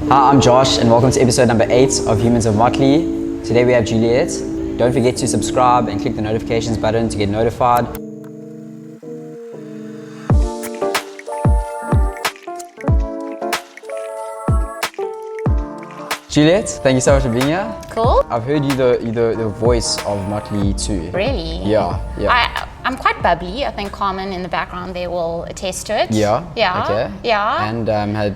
Hi, I'm Josh and welcome to episode number 8 of Humans of Motley. Today we have Juliet. Don't forget to subscribe and click the notifications button to get notified. Juliet, thank you so much for being here. Cool. I've heard you're the voice of Motley too. Really? Yeah. I'm quite bubbly. I think Carmen in the background there will attest to it. Yeah. Yeah. Okay. Yeah. And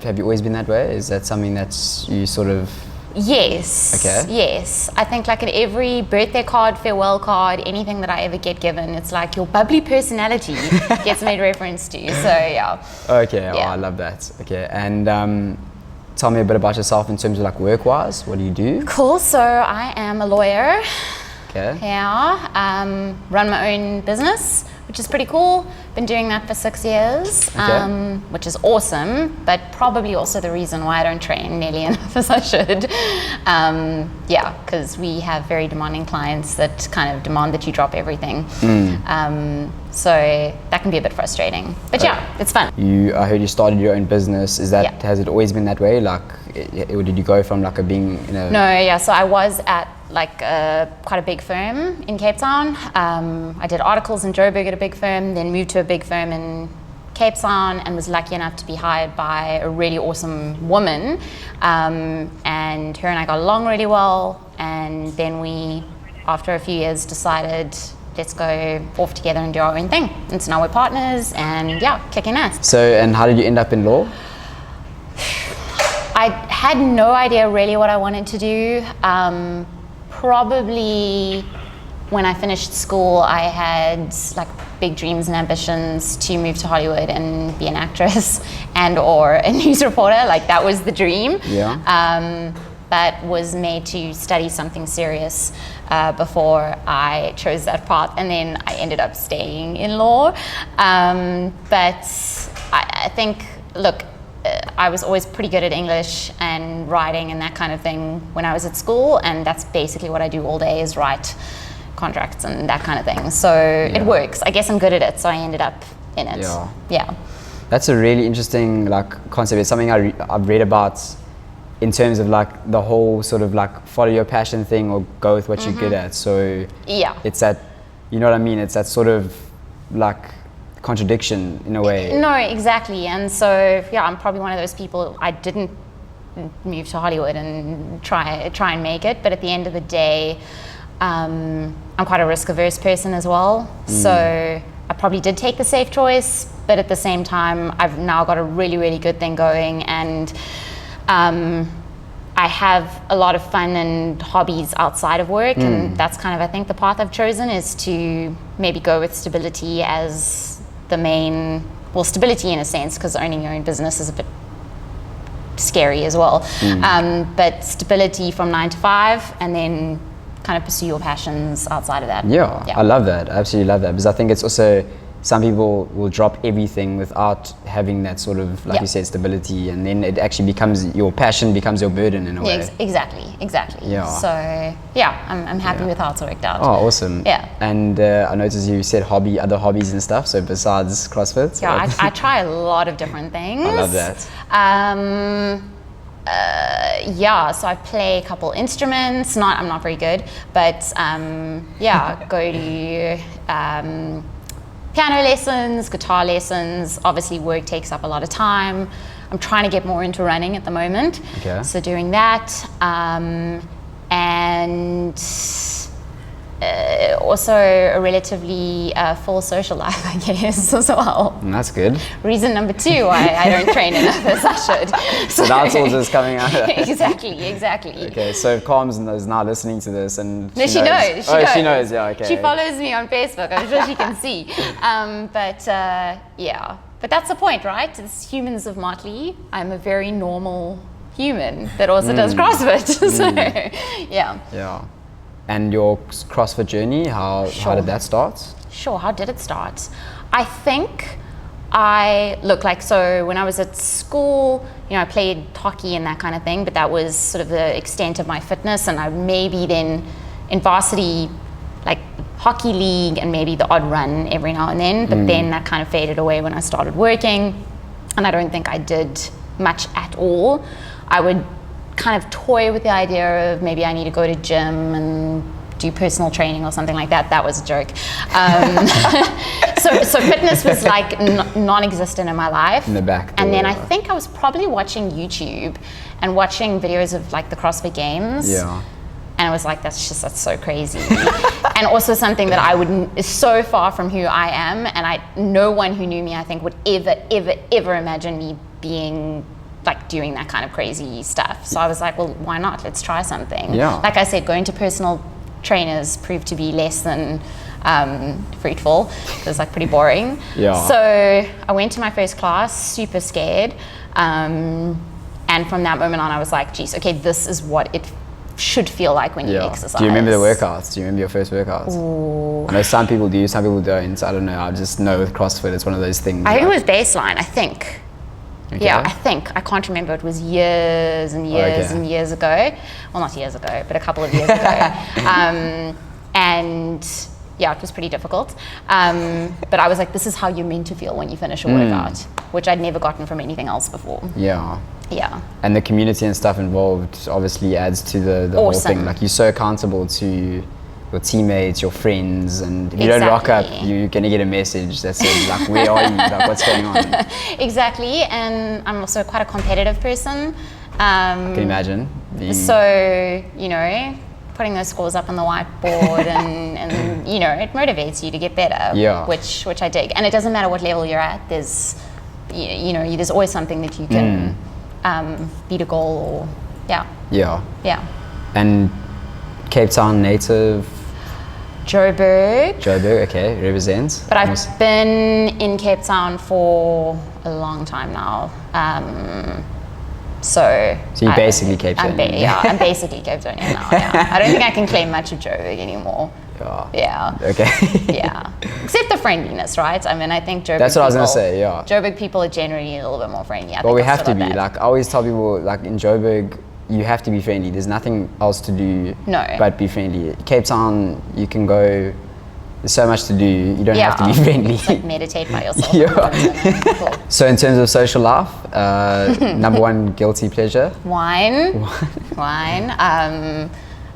have you always been that way? Is that something that's you sort of? Yes. Okay. Yes. I think like at every birthday card, farewell card, anything that I ever get given, it's like your bubbly personality gets made reference to. So yeah. Okay. Yeah. Oh, I love that. Okay. And tell me a bit about yourself in terms of like work-wise. What do you do? Cool. So I am a lawyer. Okay. Yeah. Run my own business, which is pretty cool. Been doing that for 6 years, Okay. which is awesome, but probably also the reason why I don't train nearly enough as I should. Yeah, because we have very demanding clients that kind of demand that you drop everything. So that can be a bit frustrating, but yeah, it's fun. I heard you started your own business. Is that Yeah. has it always been that way? Like, or did you go from like being in a? No, yeah. So I was at like quite a big firm in Cape Town. I did articles in Joburg at a big firm, then moved to a big firm in Cape Town and was lucky enough to be hired by a really awesome woman. And her and I got along really well. And then we, after a few years, decided let's go off together and do our own thing. And so now we're partners and yeah, kicking ass. So, and how did you end up in law? I had no idea really what I wanted to do. Probably when I finished school, I had like big dreams and ambitions to move to Hollywood and be an actress and or a news reporter. Like that was the dream. Yeah. But was made to study something serious before I chose that path, and then I ended up staying in law. But I think, look, I was always pretty good at English and writing and that kind of thing when I was at school, and that's basically what I do all day is write contracts and that kind of thing. So it works. I guess I'm good at it, so I ended up in it. Yeah. That's a really interesting like concept. It's something I've read about in terms of like the whole sort of like follow your passion thing or go with what you're good at. So yeah, it's that, you know what I mean? It's that sort of like contradiction in a way. No, exactly. And so yeah, I'm probably one of those people. I didn't move to Hollywood and try and make it, but at the end of the day, I'm quite a risk averse person as well. So I probably did take the safe choice, but at the same time, I've now got a really, really good thing going, and I have a lot of fun and hobbies outside of work, and that's kind of, I think, the path I've chosen is to maybe go with stability as the main, well, stability in a sense, because owning your own business is a bit scary as well. But stability from 9 to 5, and then kind of pursue your passions outside of that. Yeah, I love that. I absolutely love that, because I think it's also, some people will drop everything without having that sort of, like you said, stability, and then it actually becomes, your passion becomes your burden in a way. Exactly. Yeah. So yeah, I'm happy with how it's worked out. Oh, awesome. Yeah. And I noticed you said other hobbies and stuff, so besides CrossFit? Yeah, I try a lot of different things. I love that. Yeah, so I play a couple instruments. I'm not very good, but yeah, go to piano lessons, guitar lessons. Obviously, work takes up a lot of time. I'm trying to get more into running at the moment. Okay. So doing that, and also a relatively full social life, I guess, as well. That's good. Reason number 2 why I don't train enough as I should. So that's all just coming out. Exactly. Okay, so if Calms is now listening to this and she knows. She knows, yeah, okay. She follows me on Facebook, I'm sure she can see. Yeah, but that's the point, right? It's Humans of Motley. I'm a very normal human that also does CrossFit. So, yeah. Yeah. And your CrossFit journey, how did that start? Sure, how did it start? I think so when I was at school, I played hockey and that kind of thing, but that was sort of the extent of my fitness, and I maybe then in varsity, like hockey league and maybe the odd run every now and then, but then that kind of faded away when I started working, and I don't think I did much at all. I would kind of toy with the idea of maybe I need to go to gym and do personal training or something like that. That was a joke. So fitness was like non-existent in my life. In the back. And then I think I was probably watching YouTube and watching videos of like the CrossFit Games. Yeah. And I was like, that's so crazy. And also something that is so far from who I am. And no one who knew me, I think, would ever imagine me being like doing that kind of crazy stuff. So I was like, well, why not? Let's try something. Yeah. Like I said, going to personal trainers proved to be less than fruitful. It was like pretty boring. Yeah. So I went to my first class, super scared. And from that moment on, I was like, geez, okay, this is what it should feel like when you exercise. Do you remember the workouts? Do you remember your first workouts? Ooh. I know some people do, some people don't. I don't know. I just know with CrossFit, it's one of those things. I think it was baseline, I think. Okay. Yeah, I think. I can't remember. It was years and years and years ago. Well, not years ago, but a couple of years ago. And yeah, it was pretty difficult. But I was like, this is how you're meant to feel when you finish a workout, which I'd never gotten from anything else before. Yeah. Yeah. And the community and stuff involved obviously adds to the whole thing. Like, you're so accountable to your teammates, your friends, and if you don't rock up, you're gonna get a message that says like, where are you? Like, what's going on? Exactly. And I'm also quite a competitive person. I can imagine. So, you know, putting those scores up on the whiteboard and you know, it motivates you to get better. Yeah. Which I dig. And it doesn't matter what level you're at. There's, you know, there's always something that you can beat a goal or yeah. And Cape Town native. Joburg, okay, represents. But I've been in Cape Town for a long time now. So you're basically Cape Town. I'm basically Cape Town now. Yeah. I don't think I can claim much of Joburg anymore. Yeah. Okay. Yeah. Except the friendliness, right? I mean, I think Joburg. That's what I was gonna say. Yeah. Joburg people are generally a little bit more friendly. Well, we have to be. Like, I always tell people, like, in Joburg, you have to be friendly. There's nothing else to do but be friendly. Cape Town, you can go, there's so much to do, you don't have to be friendly. Just, like, meditate by yourself. Cool. So in terms of social life, number one guilty pleasure? Wine.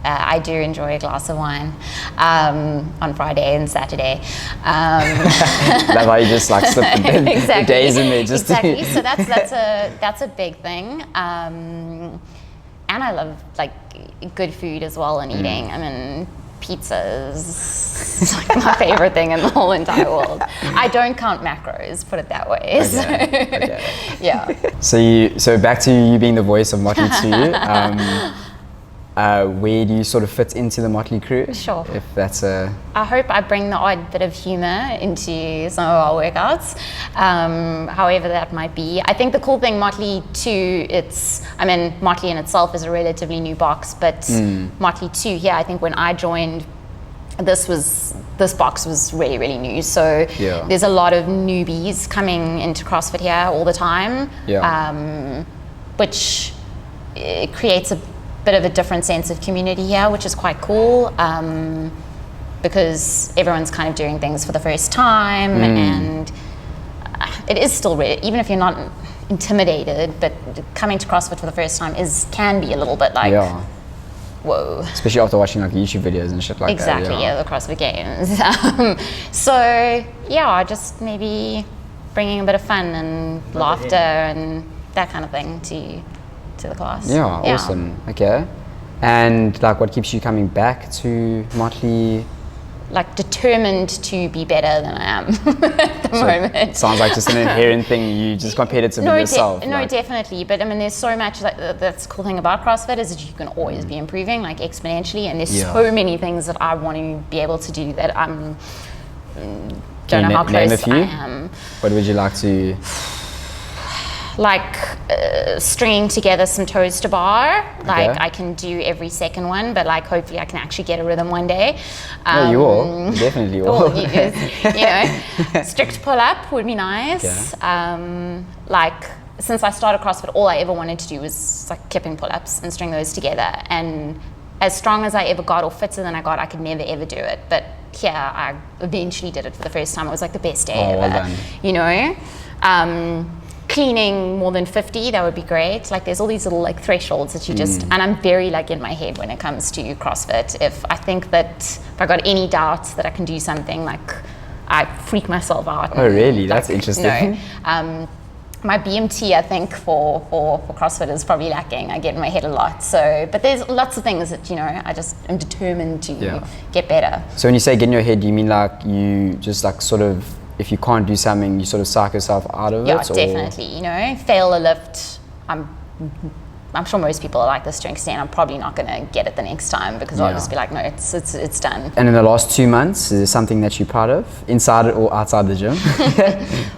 I do enjoy a glass of wine on Friday and Saturday. That's why you just like slip the days in there. Just exactly. So that's a big thing. And I love like good food as well and eating. I mean, pizza is like my favorite thing in the whole entire world. I don't count macros, put it that way. Okay. Yeah. So back to you being the voice of Motley Crew. Where do you sort of fit into the Motley Crew? Sure. If that's a... I hope I bring the odd bit of humor into some of our workouts, however that might be. I think the cool thing, Motley too, Motley in itself is a relatively new box, but Motley too, I think when I joined, this box was really, really new. So there's a lot of newbies coming into CrossFit here all the time, which creates a bit of a different sense of community here, which is quite cool, because everyone's kind of doing things for the first time, and it is still really, even if you're not intimidated, but coming to CrossFit for the first time can be a little bit like, whoa. Especially after watching like YouTube videos and shit like that. Exactly, the CrossFit Games. So just maybe bringing a bit of fun and laughter and that kind of thing to the class. Awesome. Okay. And like, what keeps you coming back to Motley? Like, determined to be better than I am at the moment. It sounds like just an inherent thing. You just competitive with yourself. Definitely. But I mean, there's so much. That's the cool thing about CrossFit is that you can always be improving, like exponentially. And there's so many things that I want to be able to do that I'm don't know how close I am. What would you like to? Like stringing together some toes to bar. Like I can do every second one, but like hopefully I can actually get a rhythm one day. You will. You definitely will. Strict pull up would be nice. Like, since I started CrossFit, all I ever wanted to do was like kipping pull ups and string those together. And as strong as I ever got or fitter than I got, I could never ever do it. But I eventually did it for the first time. It was like the best day ever. Well done. You know. cleaning more than 50, that would be great. Like there's all these little like thresholds that you just, and I'm very like in my head when it comes to CrossFit. If I think that if I got any doubts that I can do something, like I freak myself out. Oh really? That's like, interesting. My BMT, I think, for CrossFit is probably lacking. I get in my head a lot. So, but there's lots of things that, I just am determined to get better. So when you say get in your head, do you mean like you just like sort of, if you can't do something, you sort of psych yourself out of it? Yeah, definitely. Fail a lift. I'm sure most people are like this to an extent. I'm probably not going to get it the next time because I'll just be like, no, it's done. And in the last 2 months, is there something that you're proud of, inside or outside the gym?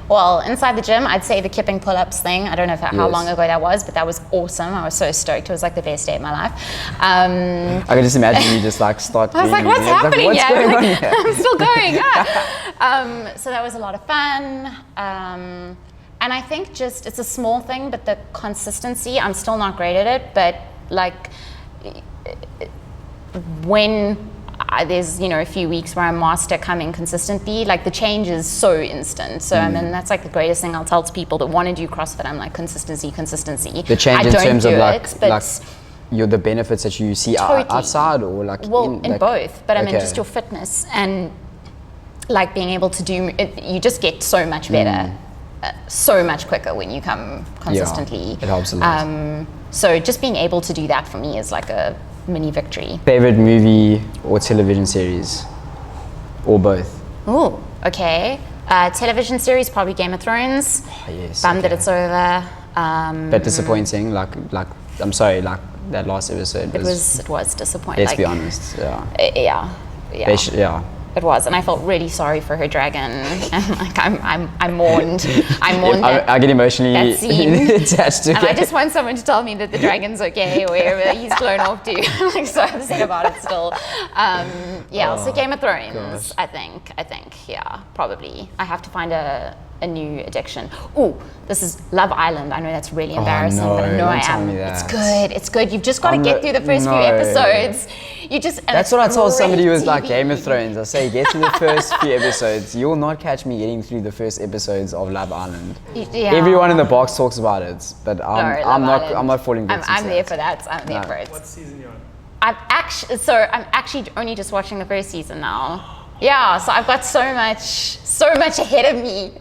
Well, inside the gym, I'd say the kipping pull-ups thing. I don't know how long ago that was, but that was awesome. I was so stoked. It was like the best day of my life. I can just imagine you just like start. I was like, what's happening? Like, what's going on here? I'm still going. So that was a lot of fun. And I think just, it's a small thing, but the consistency, I'm still not great at it, but like when there's, a few weeks where I master coming consistently, like the change is so instant. So I mean, that's like the greatest thing I'll tell to people that want to do CrossFit. I'm like, consistency. The change in terms of like the benefits that you see outside or like? Well, in both, but I mean just your fitness and like being able to do, you just get so much better. So much quicker when you come consistently. It helps a lot. So just being able to do that for me is like a mini victory. Favorite movie or television series, or both? Oh, okay. Television series, probably Game of Thrones. Oh, yes. Bummed that it's over. But disappointing. Like I'm sorry. Like that last episode. It was disappointing. Let's be honest. Yeah. It was, and I felt really sorry for her dragon. And like I mourned. I get emotionally attached to it. And I just want someone to tell me that the dragon's okay, or wherever he's flown off to. I'm like so upset about it still. So Game of Thrones. Gosh. I think, probably. I have to find a new addiction. Ooh, this is Love Island. I know that's really embarrassing, but I know I am. It's good. You've just got to get through the first few episodes. That's what I told somebody who was like Game of Thrones. I say get through the first few episodes. You will not catch me getting through the first episodes of Love Island. Yeah. Everyone in the box talks about it, but I'm not falling victim to I'm there for that. I'm there for it. What season you on? I'm actually only just watching the first season now. Yeah, so I've got so much ahead of me.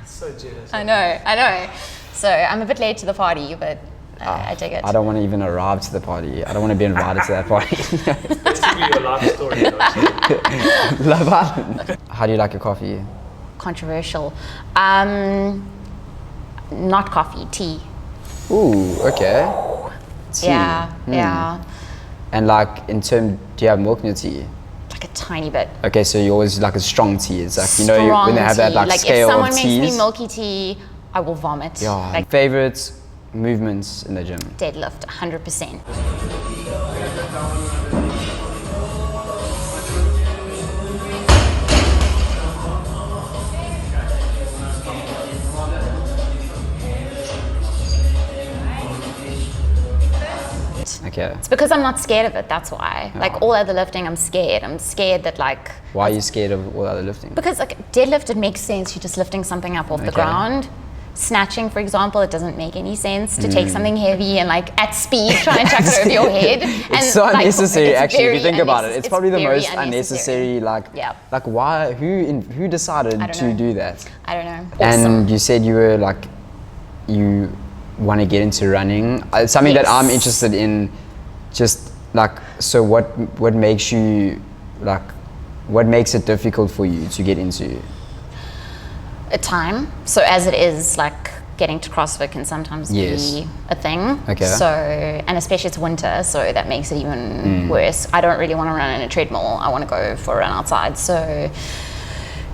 So jealous. I know. So I'm a bit late to the party, but I dig it. I don't want to even arrive to the party. I don't want to be invited to that party. Let's give you your life story. Love Island. How do you like your coffee? Controversial. Not coffee, tea. Ooh, okay. Tea. Yeah. And like do you have milk in your tea? Like a tiny bit. Okay, so you always like a strong tea. It's like when they have that like scale of teas. If someone makes me milky tea, I will vomit. Yeah. Favorite movements in the gym? Deadlift, 100%. Okay. It's because I'm not scared of it, that's why. Like all other lifting, I'm scared. I'm scared that like... Why are you scared of all other lifting? Because like deadlift, it makes sense. You're just lifting something up off the ground. Snatching, for example, it doesn't make any sense to take something heavy and like at speed try and chuck it over your head. It's so unnecessary, actually, if you think about it. It's probably the most unnecessary, like why, who decided to do that? I don't know. Awesome. And you said you were like, you want to get into running. It's something that I'm interested in, just like, so what makes you, like, what makes it difficult for you to get into? A time. So as it is, like getting to CrossFit can sometimes be a thing. Okay. So, and especially it's winter, so that makes it even worse. I don't really want to run in a treadmill. I want to go for a run outside. So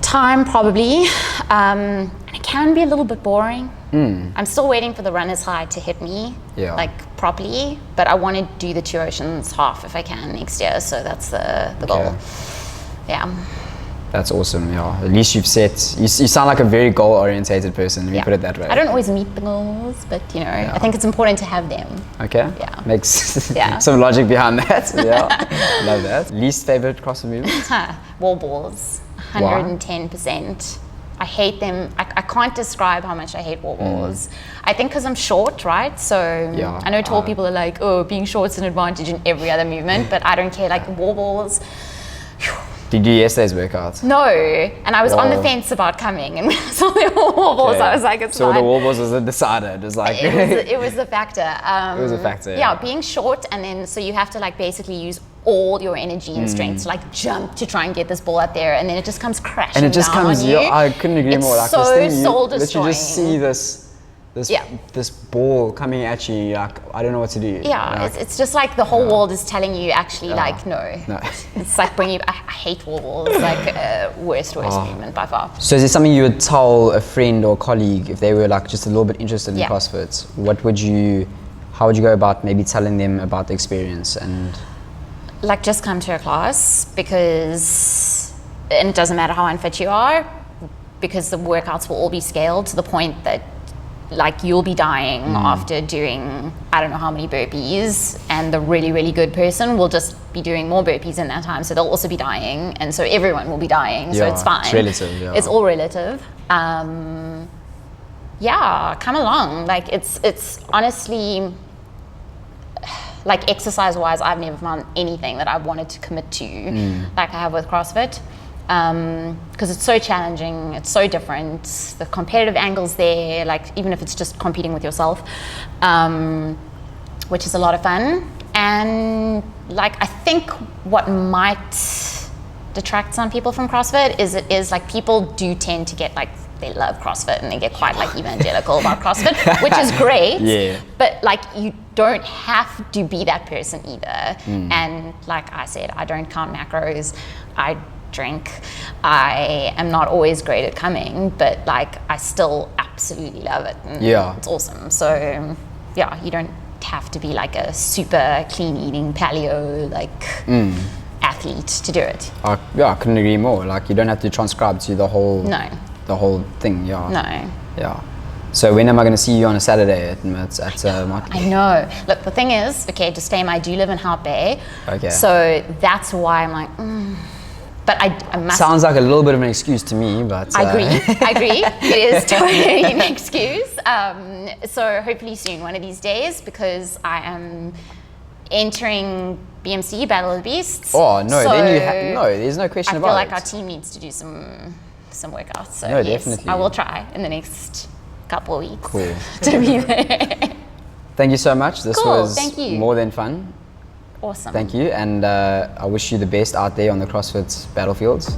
time probably. And it can be a little bit boring. I'm still waiting for the runner's high to hit me like properly, but I want to do the Two Oceans half if I can next year. So that's the goal. Yeah. That's awesome, yeah. At least you've set, you sound like a very goal-orientated person, let me put it that way. I don't always meet the goals, but you know, I think it's important to have them. Okay. Yeah. Makes some logic behind that. Yeah. Love that. Least favorite CrossFit movement? Wall balls. 110%. I hate them. I can't describe how much I hate wall balls. I think because I'm short, right? So I know tall people are like, oh, being short's an advantage in every other movement, but I don't care. Like wall balls. Did you do yesterday's workout? No, and I was on the fence about coming, and when I saw the wall balls, I was like, it's so fine. The wall balls was a decider. It was like it was a factor. It was a factor. Yeah, being short, and then so you have to like basically use all your energy and strength to like jump to try and get this ball up there, and then it just comes crashing and it just down comes. on you. I couldn't agree more. Like so this thing, soul you destroying. just see this ball coming at you. Like I don't know what to do. Yeah, like, it's just like the whole world is telling you actually like no. It's like bringing. I hate wall balls. Like worst movement by far. So is there something you would tell a friend or colleague if they were like just a little bit interested in CrossFit? How would you go about maybe telling them about the experience and? Like just come to a class because, and it doesn't matter how unfit you are, because the workouts will all be scaled to the point that like you'll be dying after doing I don't know how many burpees, and the really, really good person will just be doing more burpees in that time, so they'll also be dying, and so everyone will be dying, so it's fine. It's relative, It's all relative. Come along. Like it's honestly, like exercise-wise, I've never found anything that I've wanted to commit to like I have with CrossFit. Because it's so challenging, it's so different, the competitive angles there, like even if it's just competing with yourself, which is a lot of fun. And like I think what might detract some people from CrossFit is like people do tend to get like, they love CrossFit and they get quite like evangelical about CrossFit, which is great. Yeah. But like you don't have to be that person either. And like I said, I don't count macros. I drink. I am not always great at coming, but like I still absolutely love it. And it's awesome. So you don't have to be like a super clean eating paleo like athlete to do it. I couldn't agree more. Like you don't have to transcribe to the whole thing. No. So when am I going to see you on a Saturday at Motley? I know. Look, the thing is, disclaimer, I do live in Hout Bay. Okay. So that's why I'm like, But I must. Sounds like a little bit of an excuse to me, but. I agree. It is totally an excuse. So hopefully soon, one of these days, because I am entering BMC, Battle of the Beasts. Oh, no, so then there's no question about it. I feel like our team needs to do some workouts. So no, yes, definitely. I will try in the next couple of weeks. Cool. To be there. Thank you so much. This was more than fun. Awesome. Thank you, and I wish you the best out there on the CrossFit battlefields.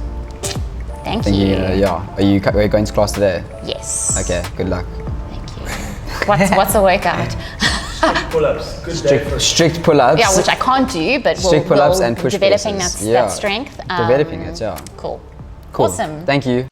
Thank you. Are you going to class today? Yes. Okay, good luck. Thank you. What's the workout? Strict pull-ups. Good day for strict pull-ups. Yeah, which I can't do, but strict pull-ups and push developing presses. that strength. Developing it, Cool. Cool. Awesome. Thank you.